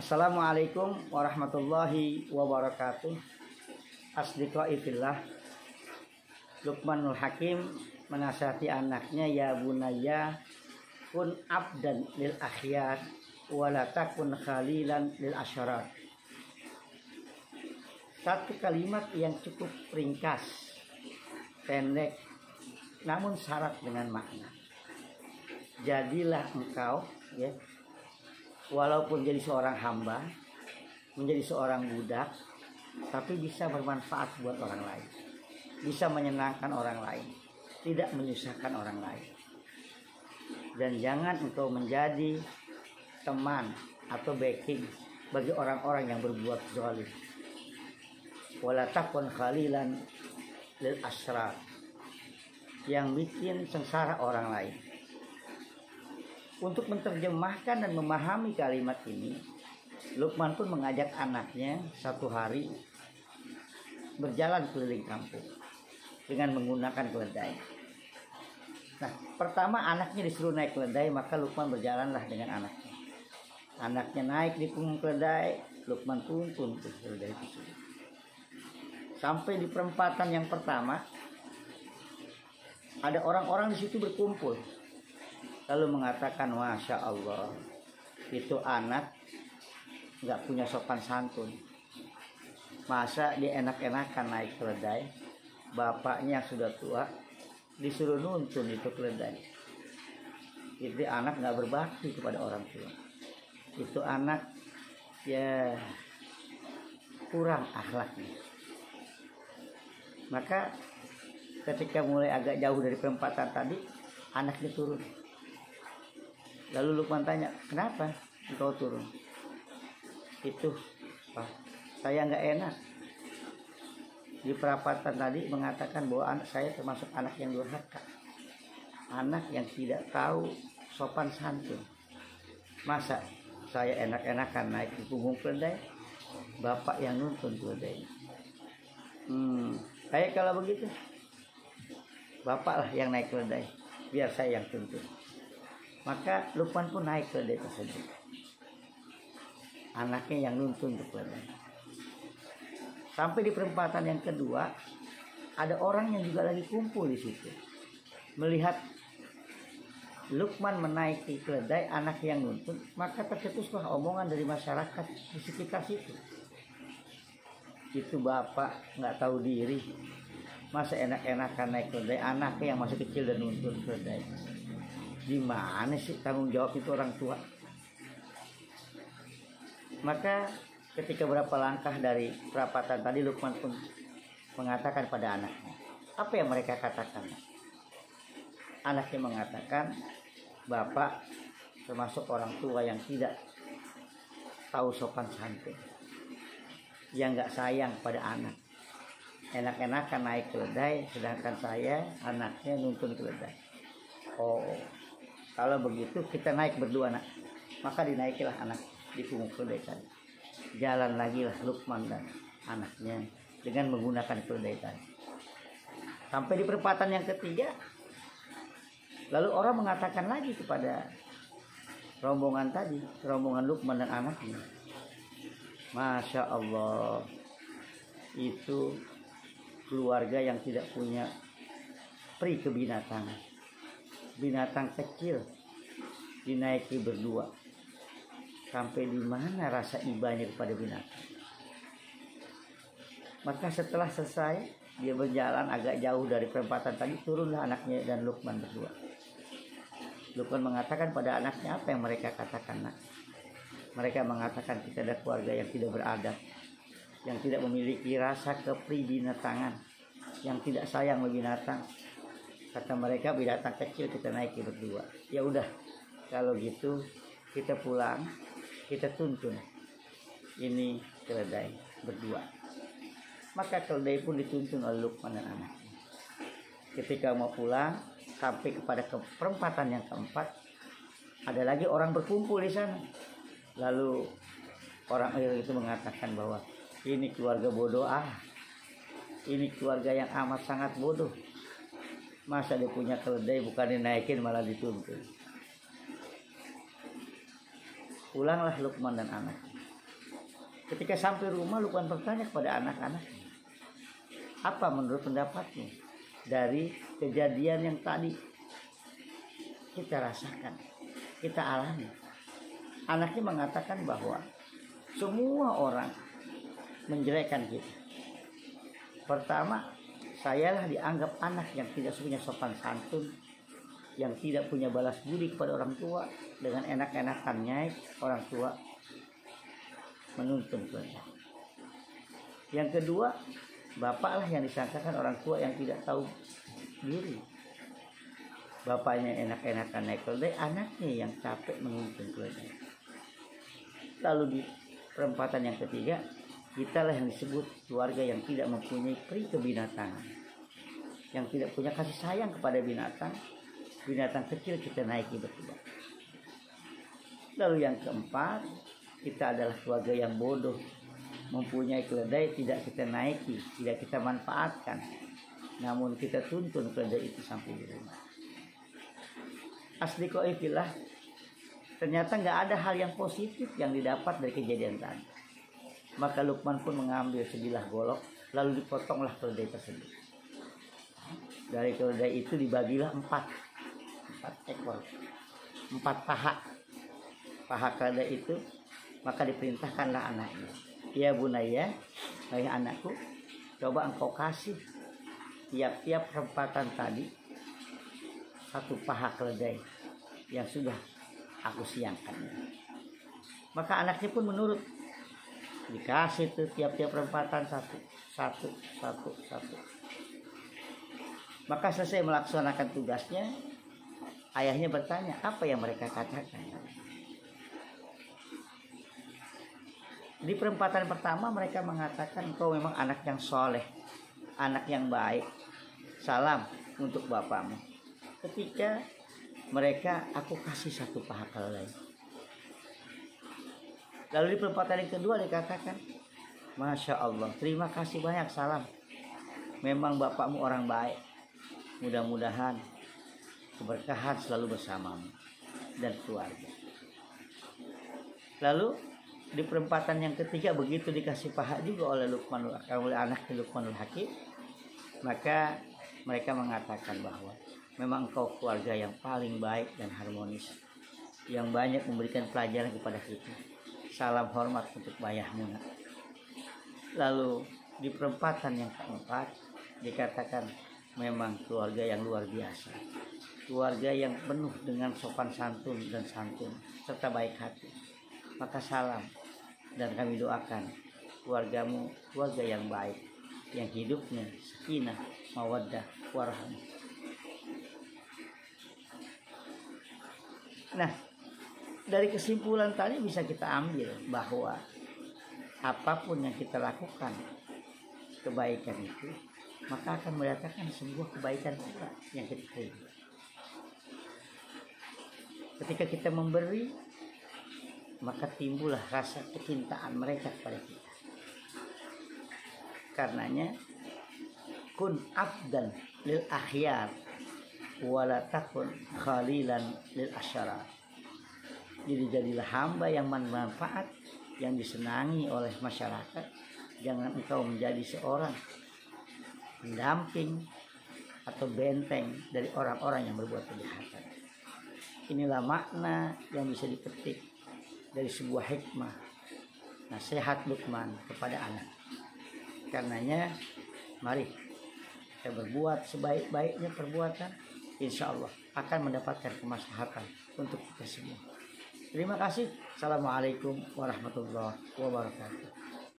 Assalamualaikum warahmatullahi wabarakatuh. Asdiqai fillah. Luqmanul Hakim menasihati anaknya, ya bunayya kun abdan lil akhyar wala takun khalilan lil asyarar. Satu kalimat yang cukup ringkas, pendek, namun syarat dengan makna. Jadilah engkau, ya, walaupun jadi seorang hamba, menjadi seorang budak, tapi bisa bermanfaat buat orang lain, bisa menyenangkan orang lain, tidak menyusahkan orang lain. Dan jangan engkau menjadi teman atau backing bagi orang-orang yang berbuat zalim. Wala takun khalilan lil asrar, yang bikin sengsara orang lain. Untuk menerjemahkan dan memahami kalimat ini, Luqman pun mengajak anaknya satu hari berjalan keliling kampung dengan menggunakan keledai. Nah, pertama anaknya disuruh naik keledai, maka Luqman berjalanlah dengan anaknya. Anaknya naik di punggung keledai, Luqman tuntun keledai itu. Sampai di perempatan yang pertama, ada orang-orang di situ berkumpul. Lalu mengatakan, Masya Allah, itu anak nggak punya sopan santun. Masa dia enak-enakan naik keledai, bapaknya yang sudah tua disuruh nuntun itu keledai. Itu anak nggak berbakti kepada orang tua. Itu anak ya kurang akhlaknya. Maka ketika mulai agak jauh dari perempatan tadi, anaknya turun. Lalu Luqman tanya, kenapa engkau turun? Itu, Pak, saya nggak enak. Di perapatan tadi mengatakan bahwa anak saya termasuk anak yang durhaka, anak yang tidak tahu sopan santun. Masa saya enak-enakan naik di punggung keledai, bapak yang nuntun keledai. Kayak kalau begitu, bapaklah yang naik keledai, biar saya yang tuntun. Maka Luqman pun naik keledai tersebut. Anaknya yang nuntun untuk keledai. Sampai di perempatan yang kedua, ada orang yang juga lagi kumpul di situ. Melihat Luqman menaiki keledai, anak yang nuntun, maka tercetuslah omongan dari masyarakat di sekitar situ. Itu bapak nggak tahu diri, masa enak-enakan naik keledai, anaknya yang masih kecil dan nuntun keledai. Gimana sih tanggung jawab itu orang tua? Maka ketika berapa langkah dari perapatan tadi, Luqman pun mengatakan pada anaknya. Apa yang mereka katakan? Anaknya mengatakan, bapak termasuk orang tua yang tidak tahu sopan santun, yang nggak sayang pada anak. Enak-enakan naik keledai, sedangkan saya anaknya nuntun keledai. Oh, kalau begitu kita naik berdua, nak. Maka dinaikilah anak di punggung keledai tadi. Jalan lagi lah Luqman dan anaknya dengan menggunakan keledai tadi. Sampai di perempatan yang ketiga, lalu orang mengatakan lagi kepada rombongan tadi, rombongan Luqman dan anaknya, Masya Allah, itu keluarga yang tidak punya pri kebinatangan. Binatang kecil dinaiki berdua. Sampai di mana rasa ibanya kepada binatang? Maka setelah selesai, dia berjalan agak jauh dari perempatan tadi, turunlah anaknya dan Luqman berdua. Luqman mengatakan pada anaknya, apa yang mereka katakan, nak? Mereka mengatakan kita ada keluarga yang tidak beradab, yang tidak memiliki rasa kepribinatangan, yang tidak sayang sama binatang. Kata mereka, binatang kecil kita naiki berdua. Ya udah, kalau gitu kita pulang, kita tuntun ini keledai berdua. Maka keledai pun dituntun oleh Luqman dan anaknya. Ketika mau pulang, sampai kepada perempatan yang keempat, ada lagi orang berkumpul di sana. Lalu orang itu mengatakan bahwa ini keluarga bodoh, ini keluarga yang amat sangat bodoh. Masa dia punya keledai bukan dinaikin malah dituntun. Pulanglah Luqman dan anak. Ketika sampai rumah, Luqman bertanya kepada anak-anak, apa menurut pendapatmu dari kejadian yang tadi kita rasakan, kita alami? Anaknya mengatakan bahwa semua orang menjelekkan kita. Pertama, sayalah dianggap anak yang tidak punya sopan santun, yang tidak punya balas budi kepada orang tua. Dengan enak-enakannya orang tua menuntun kita. Yang kedua, bapaklah yang disangkakan orang tua yang tidak tahu diri. Bapaknya enak-enakan naik keledai, anaknya yang capek menuntun keledai. Lalu di perempatan yang ketiga, kitalah yang disebut keluarga yang tidak mempunyai peri kebinatangan, yang tidak punya kasih sayang kepada binatang. Binatang kecil kita naiki berdua. Lalu yang keempat, kita adalah keluarga yang bodoh, mempunyai keledai tidak kita naiki, tidak kita manfaatkan, namun kita tuntun keledai itu sampai di rumah. Asli koifilah, ternyata nggak ada hal yang positif yang didapat dari kejadian tadi. Maka Luqman pun mengambil sebilah golok, lalu dipotonglah keledai tersebut. Dari keledai itu dibagilah 4 ekor, 4 paha keledai itu. Maka diperintahkanlah anaknya, ya bunaya, hai anakku, coba engkau kasih tiap-tiap perempatan tadi 1 paha keledai yang sudah aku siangkan. Maka anaknya pun menurut, dikasih tuh tiap-tiap perempatan satu. Maka selesai melaksanakan tugasnya, ayahnya bertanya, apa yang mereka katakan? Di perempatan pertama mereka mengatakan, engkau memang anak yang soleh, anak yang baik, salam untuk bapakmu. Ketika mereka, aku kasih 1 paha keledai. Lalu di perempatan yang kedua dikatakan, Masya Allah, terima kasih banyak, salam, memang bapakmu orang baik, mudah-mudahan keberkahan selalu bersamamu dan keluarga. Lalu di perempatan yang ketiga begitu dikasih paha juga oleh anak Luqmanul Hakim, maka mereka mengatakan bahwa memang engkau keluarga yang paling baik dan harmonis, yang banyak memberikan pelajaran kepada kita. Salam hormat untuk bayahmu. Lalu di perempatan yang keempat dikatakan memang keluarga yang luar biasa, keluarga yang penuh dengan sopan santun serta baik hati. Maka salam, dan kami doakan keluargamu keluarga yang baik, yang hidupnya sakinah, mawaddah, warahmah. Nah, dari kesimpulan tadi bisa kita ambil bahwa apapun yang kita lakukan kebaikan itu, maka akan mendatangkan sebuah kebaikan pula yang kita terima. Ketika kita memberi, maka timbullah rasa kecintaan mereka kepada kita. Karenanya, kun abdan lil akhyar wala takun khalilan lil asyara. Jadi jadilah hamba yang bermanfaat, yang disenangi oleh masyarakat. Jangan engkau menjadi seorang pendamping atau benteng dari orang-orang yang berbuat kejahatan. Inilah makna yang bisa dipetik dari sebuah hikmah nasihat Luqman kepada anak. Karenanya mari kita berbuat sebaik-baiknya perbuatan, insya Allah akan mendapatkan kemaslahatan untuk kita semua. Terima kasih. Assalamualaikum warahmatullahi wabarakatuh.